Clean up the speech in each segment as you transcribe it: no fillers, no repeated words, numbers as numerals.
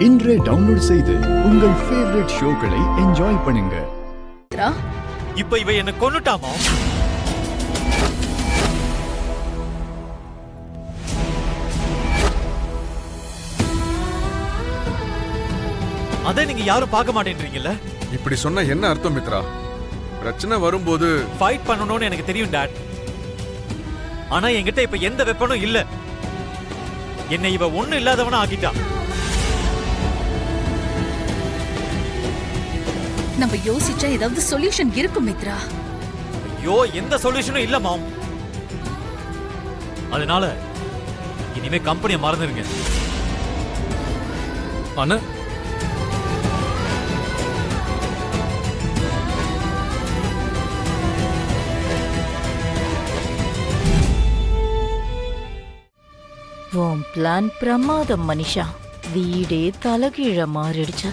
இன்றே டவுன்லோட் செய்து உங்கள் ஃபேவரட் ஷோக்களை என்ஜாய் பண்ணுங்க. இப்ப இவ என்ன கொன்னுட்டாமா? அத நீங்க யாரும் பார்க்க மாட்டேன்றீங்கல்ல? இப்படி சொன்னா என்ன அர்த்தம் மித்ரா? பிரச்சனை வரும்போது ஃபைட் பண்ணணும்னு எனக்கு தெரியும் டாட். ஆனா என்கிட்ட இப்ப எந்த வெப்பனும் இல்ல. என்னை இவ ஒண்ணு இல்லாதவனா ஆக்கிட்டா. நம்ம யோசிச்சா ஏதாவது சொல்யூஷன் இருக்கும் மித்ரா. ஐயோ, எந்த சொல்யூஷனும் இல்ல மாம். அதனால இனிமே கம்பெனியை மறந்துருங்க. அண்ணா, உன் பிளான் பிரமாதம் மனிஷா. வீடே தலைகீழ மாறிடுச்சு.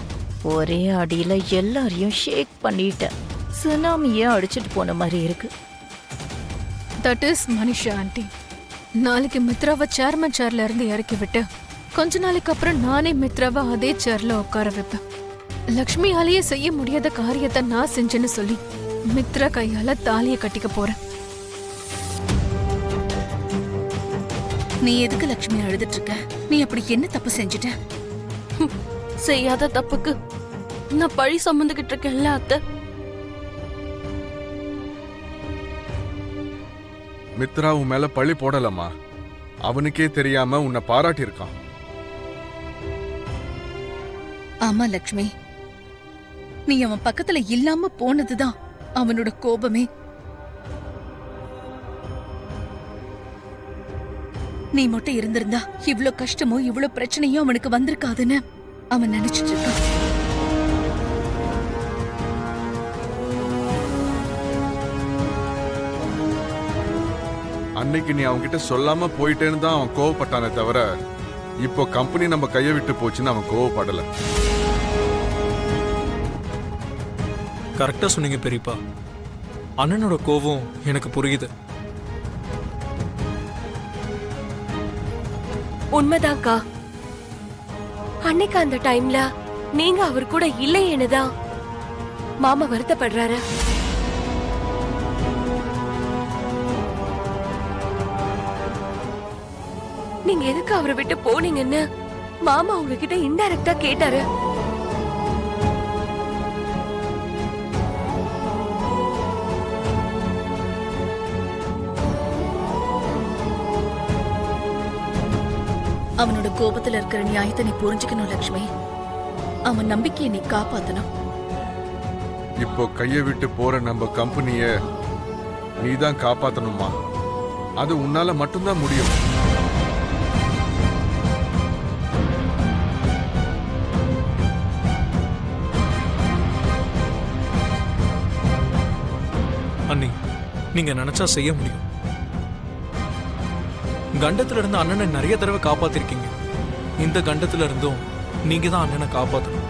ஒரே அடியில எல்லாரையும் ஷேக் பண்ணிட்ட. சுனாமியே அடிச்சிட்டு போன மாதிரி இருக்கு. That is Manisha aunty. நாளைக்கு மித்ராவை சேர்மன் சேர்ல இருந்து இறக்கி விட்டு கொஞ்ச நாளைக்கு அப்புறம் நானே மித்ராவை அதே சேர்ல உட்கார வைப்பேன். லக்ஷ்மியாலேயே செய்ய முடியாத காரியத்தை நான் செஞ்சேன்னு சொல்லி மித்ரா கையால தாலியை கட்டிக்க போறேன். நீ எதுக்கு லக்ஷ்மி அழுதுட்டு இருக்க? நீ அப்படி என்ன தப்பு செஞ்சுட்ட? செய்யாத தப்புக்கு நான் பழி சுமந்துகிட்டு இருக்கேன்ல அத்தை. மித்ரா உன் மேல பழி போடலம்மா. அவனுக்கே தெரியாம உன்னை பாராட்டி இருக்கான். ஆமா லக்ஷ்மி, நீ அவன் பக்கத்துல இல்லாம போனதுதான் அவனோட கோபமே. நீ மட்டும் இருந்திருந்தா இவ்ளோ கஷ்டமோ இவ்ளோ பிரச்சனையும் அவனுக்கு வந்திருக்காதுன்னு அவன் நினைச்சிட்டு இருக்கான். அன்னைக்கு நீ அவன்கிட்ட சொல்லாம போயிட்டேன்னு தான் அவன் கோவப்பட்டானே தவிர இப்போ கம்பெனி நம்ம கையை விட்டு போச்சுன்னு அவன் கோவப்படல. கரெக்டா சொன்னீங்க பெரியப்பா. அண்ணனோட கோவம் எனக்கு புரியுது. உண்மைதான்க்கா. அன்னைக்கு அந்த டைம்ல நீங்க அவர் கூட இல்லையேனுதான் மாமா வருத்தப்படுறாரு. நீங்க எதுக்கு அவரை விட்டு போனீங்கன்னு மாமா உங்ககிட்ட இன்டைரக்டா கேட்டாரு. அவனோட கோபத்துல இருக்கிற நியாயத்தை நீ புரிஞ்சுக்கணும் லக்ஷ்மி. அவன் நம்பிக்கையை நீ காப்பாத்தணும். இப்போ கையை விட்டு போற நம்ம கம்பெனிய நீதான் காப்பாத்தணுமா? அது உன்னால மட்டும்தான் முடியும். அண்ணி, நீங்க நினைச்சா செய்ய முடியும். கண்டத்துல இருந்து அண்ணனை நிறைய தடவை காப்பாத்திருக்கீங்க. இந்த கண்டத்துல இருந்தும் நீங்க தான் அண்ணனை காப்பாத்தணும்.